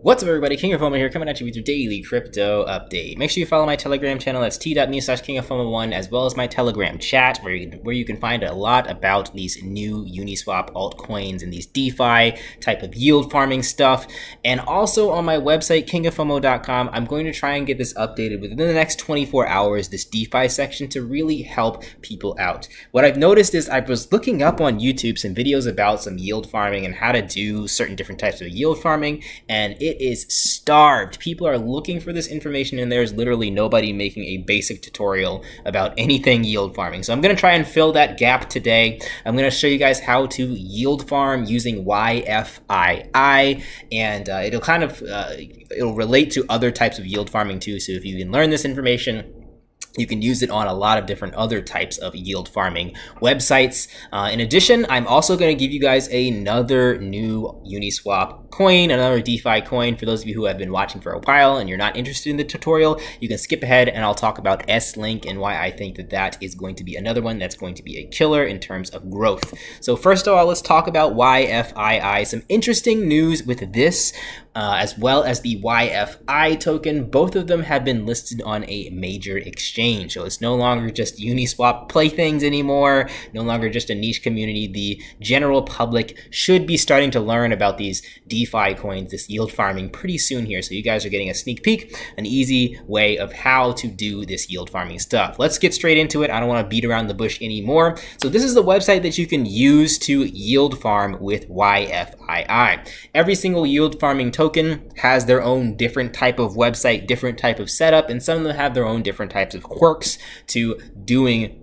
What's up, everybody? King of FOMO here, coming at you with your daily crypto update. Make sure you follow my Telegram channel. That's t.me/KingofFOMO1, as well as my Telegram chat, where you can find a lot about these new Uniswap altcoins and these DeFi type of yield farming stuff. And also on my website, kingoffomo.com, I'm going to try and get this updated within the next 24 hours, this DeFi section, to really help people out. What I've noticed is I was looking up on YouTube some videos about some yield farming and how to do certain different types of yield farming, and it is starved. People are looking for this information, and there's literally nobody making a basic tutorial about anything yield farming. So I'm going to try and fill that gap today. I'm going to show you guys how to yield farm using YFii, and it'll relate to other types of yield farming too. So if you can learn this information, you can use it on a lot of different other types of yield farming websites. In addition, I'm also going to give you guys another new Uniswap coin, another DeFi coin. For those of you who have been watching for a while and you're not interested in the tutorial, you can skip ahead and I'll talk about SLink and why I think that that is going to be another one that's going to be a killer in terms of growth. So first of all, let's talk about YFii. Some interesting news with this, as well as the YFI token. Both of them have been listed on a major exchange. So it's no longer just Uniswap playthings anymore, no longer just a niche community. The general public should be starting to learn about these DeFi coins, this yield farming, pretty soon here. So you guys are getting a sneak peek, an easy way of how to do this yield farming stuff. Let's get straight into it. I don't want to beat around the bush anymore. So this is the website that you can use to yield farm with YFii. Every single yield farming token has their own different type of website, different type of setup, and some of them have their own different types of quirks to doing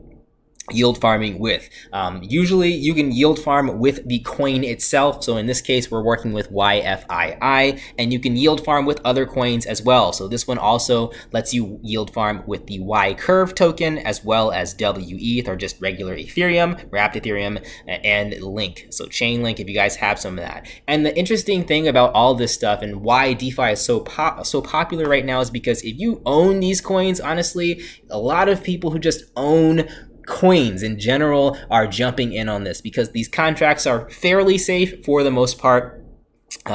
yield farming with. Usually you can yield farm with the coin itself. So in this case, we're working with YFii, and you can yield farm with other coins as well. So this one also lets you yield farm with the Y curve token, as well as WETH, or just regular Ethereum, wrapped Ethereum, and Link. So Chainlink, if you guys have some of that. And the interesting thing about all this stuff and why DeFi is so popular right now is because if you own these coins, honestly, a lot of people who just own coins in general are jumping in on this because these contracts are fairly safe for the most part.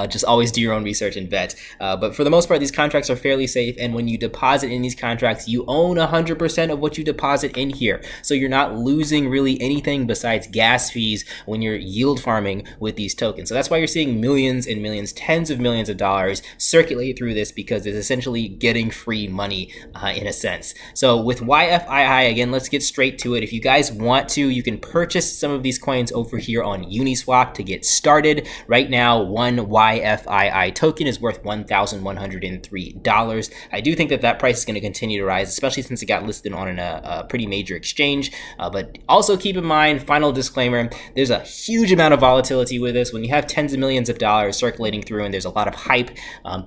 Just always do your own research and vet. But for the most part, these contracts are fairly safe. And when you deposit in these contracts, you own 100% of what you deposit in here. So you're not losing really anything besides gas fees when you're yield farming with these tokens. So that's why you're seeing millions and millions, tens of millions of dollars circulate through this, because it's essentially getting free money in a sense. So with YFii, again, let's get straight to it. If you guys want to, you can purchase some of these coins over here on Uniswap to get started. Right now, one YFii token is worth $1,103. I do think that that price is going to continue to rise, especially since it got listed on a pretty major exchange. But also keep in mind, final disclaimer, there's a huge amount of volatility with this. When you have tens of millions of dollars circulating through and there's a lot of hype,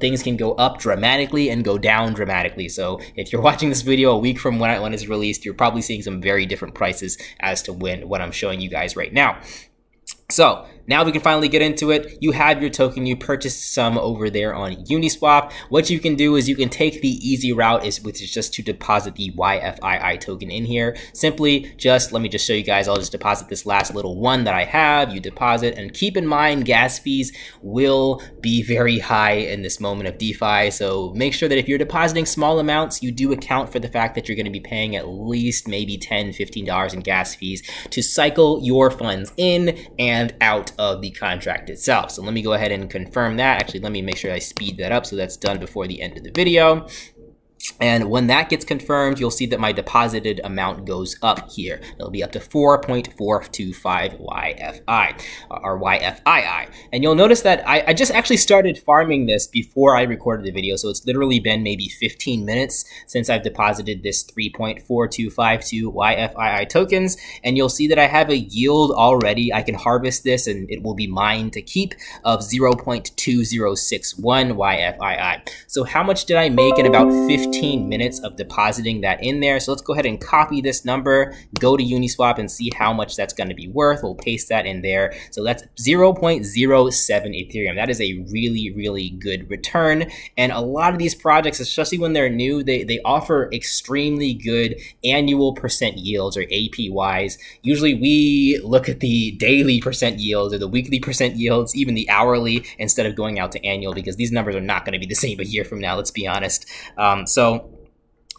things can go up dramatically and go down dramatically. So if you're watching this video a week from when it's released, you're probably seeing some very different prices as to what I'm showing you guys right now. So now we can finally get into it. You have your token, you purchased some over there on Uniswap. What you can do is you can take the easy route, which is just to deposit the YFii token in here. Simply let me just show you guys. I'll just deposit this last little one that I have. You deposit, and keep in mind, gas fees will be very high in this moment of DeFi. So make sure that if you're depositing small amounts, you do account for the fact that you're going to be paying at least maybe $10, $15 in gas fees to cycle your funds in and out of the contract itself. So let me go ahead and confirm that. Actually, let me make sure I speed that up so that's done before the end of the video. And when that gets confirmed, you'll see that my deposited amount goes up here. It'll be up to 4.425 YFI, or YFii. And you'll notice that I just actually started farming this before I recorded the video. So it's literally been maybe 15 minutes since I've deposited this 3.4252 YFii tokens. And you'll see that I have a yield already. I can harvest this and it will be mine to keep, of 0.2061 YFii. So how much did I make in about 15 15 minutes of depositing that in there. So let's go ahead and copy this number, go to Uniswap and see how much that's going to be worth. We'll paste that in there. So that's 0.07 Ethereum. That is a really, really good return. And a lot of these projects, especially when they're new, they offer extremely good annual percent yields, or APYs. Usually we look at the daily percent yields or the weekly percent yields, even the hourly, instead of going out to annual, because these numbers are not going to be the same a year from now, let's be honest.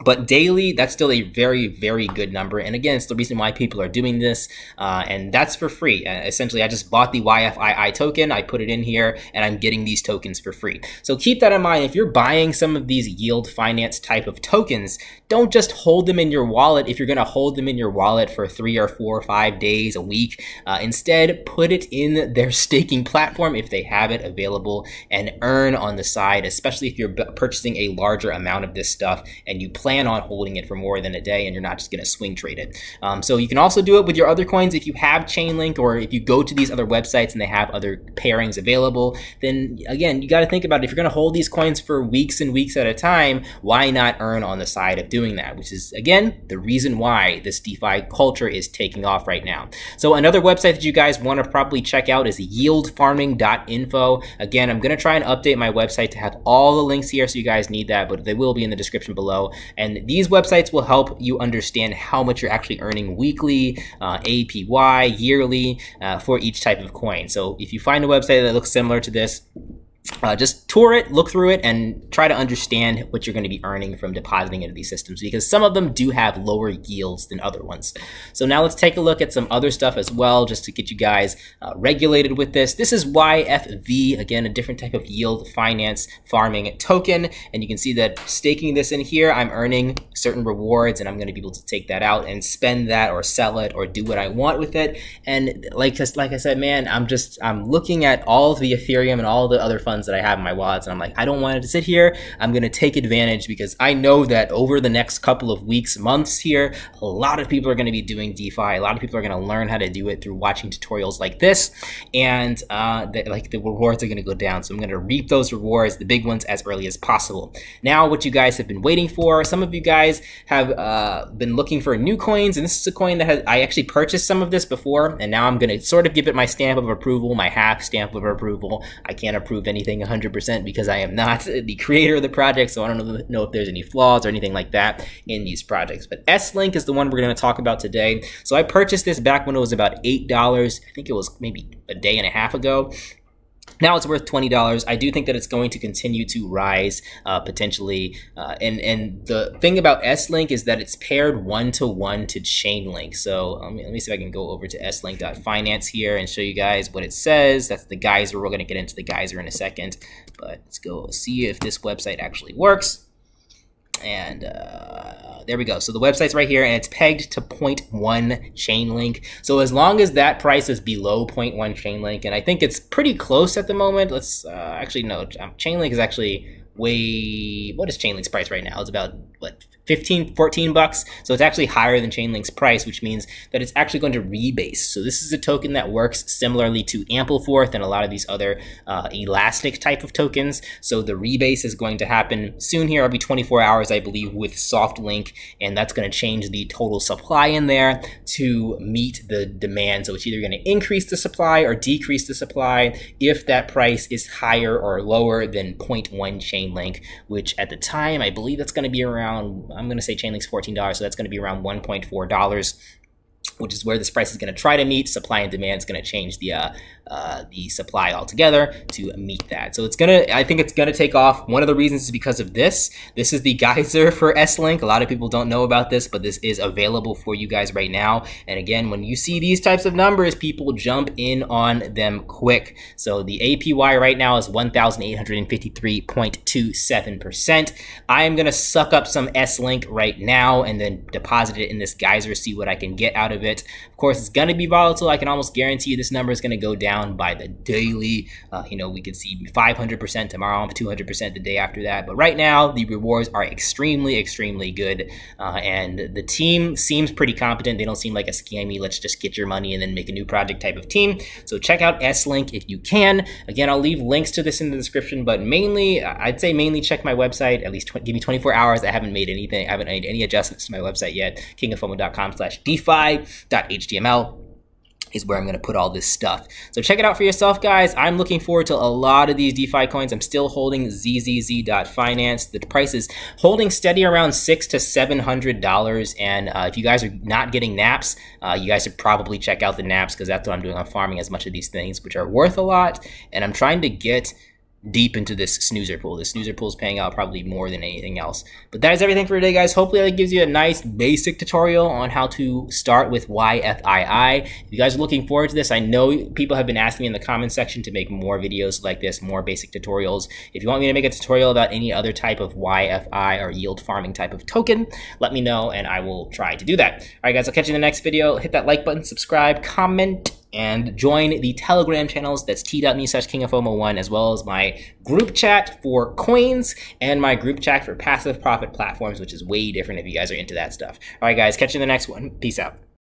But daily, that's still a very, very good number. And again, it's the reason why people are doing this. And that's for free. Essentially, I just bought the YFii token. I put it in here and I'm getting these tokens for free. So keep that in mind. If you're buying some of these yield finance type of tokens, don't just hold them in your wallet if you're going to hold them in your wallet for 3 or 4 or 5 days, a week. Instead, put it in their staking platform if they have it available and earn on the side, especially if you're purchasing a larger amount of this stuff and you plan on holding it for more than a day and you're not just going to swing trade it. So you can also do it with your other coins. If you have Chainlink, or if you go to these other websites and they have other pairings available, then again, you got to think about it. If you're going to hold these coins for weeks and weeks at a time, why not earn on the side of doing that? Which is, again, the reason why this DeFi culture is taking off right now. So another website that you guys want to probably check out is yieldfarming.info. Again, I'm going to try and update my website to have all the links here, so you guys need that, but they will be in the description below. And these websites will help you understand how much you're actually earning weekly, APY, yearly, for each type of coin. So if you find a website that looks similar to this, just tour it, look through it, and try to understand what you're going to be earning from depositing into these systems, because some of them do have lower yields than other ones. So now let's take a look at some other stuff as well, just to get you guys regulated with this. This is YFV, again, a different type of yield finance farming token. And you can see that staking this in here, I'm earning certain rewards, and I'm going to be able to take that out and spend that or sell it or do what I want with it. And like I said, man, I'm looking at all of the Ethereum and all the other funds that I have in my wallets, and I'm like, I don't want it to sit here. I'm going to take advantage, because I know that over the next couple of weeks, months here, a lot of people are going to be doing DeFi. A lot of people are going to learn how to do it through watching tutorials like this, and the rewards are going to go down. So I'm going to reap those rewards, the big ones, as early as possible. Now, what you guys have been waiting for, some of you guys have been looking for new coins, and this is a coin that I actually purchased some of this before, and now I'm going to sort of give it my stamp of approval, my half stamp of approval. I can't approve anything 100% because I am not the creator of the project, so I don't know if there's any flaws or anything like that in these projects. But SLink is the one we're going to talk about today. So I purchased this back when it was about $8. I think it was maybe a day and a half ago. Now it's worth $20. I do think that it's going to continue to rise potentially. And the thing about SLink is that it's paired one-to-one to Chainlink. So let me see if I can go over to SLink.finance here and show you guys what it says. That's the geyser. We're going to get into the geyser in a second. But let's go see if this website actually works. And there we go. So the website's right here, and it's pegged to 0.1 Chainlink. So as long as that price is below 0.1 Chainlink, and I think it's pretty close at the moment. Let's actually no, Chainlink is actually way, what is Chainlink's price right now? It's about, what, 15, 14 bucks. So it's actually higher than Chainlink's price, which means that it's actually going to rebase. So this is a token that works similarly to Ampleforth and a lot of these other elastic type of tokens. So the rebase is going to happen soon here, every 24 hours, I believe, with SoftLink, and that's going to change the total supply in there to meet the demand. So it's either going to increase the supply or decrease the supply if that price is higher or lower than 0.1 Chainlink, which at the time, I believe that's going to be around, I'm going to say Chainlink's $14, so that's going to be around $1.4, which is where this price is going to try to meet. Supply and demand is going to change the supply altogether to meet that. So it's gonna, I think it's gonna take off. One of the reasons is because of this. This is the geyser for SLink. A lot of people don't know about this, but this is available for you guys right now. And again, when you see these types of numbers, people jump in on them quick. So the APY right now is 1,853.27%. I am gonna suck up some SLink right now and then deposit it in this geyser, see what I can get out of it Of course, it's going to be volatile. I can almost guarantee you this number is going to go down by the daily. We could see 500% tomorrow, 200% the day after that. But right now, the rewards are extremely, extremely good. And the team seems pretty competent. They don't seem like a scammy, let's just get your money and then make a new project type of team. So check out SLink if you can. Again, I'll leave links to this in the description, but I'd say mainly check my website. At least give me 24 hours. I haven't made anything. I haven't made any adjustments to my website yet. kingoffomo.com/defi.html is where I'm going to put all this stuff. So check it out for yourself, guys. I'm looking forward to a lot of these DeFi coins. I'm still holding zzz.finance. The price is holding steady around $600 to $700. And if you guys are not getting naps, you guys should probably check out the naps, because that's what I'm doing. I'm farming as much of these things, which are worth a lot. And I'm trying to get deep into this snoozer pool. The snoozer pool is paying out probably more than anything else. But that is everything for today, guys. Hopefully that gives you a nice basic tutorial on how to start with YFii. If you guys are looking forward to this, I know people have been asking me in the comment section to make more videos like this, more basic tutorials. If you want me to make a tutorial about any other type of YFI or yield farming type of token, let me know and I will try to do that. All right, guys, I'll catch you in the next video. Hit that like button, subscribe, comment, and join the Telegram channels. That's t.me/kingoffomo1, as well as my group chat for coins and my group chat for passive profit platforms, which is way different if you guys are into that stuff. All right, guys, catch you in the next one. Peace out.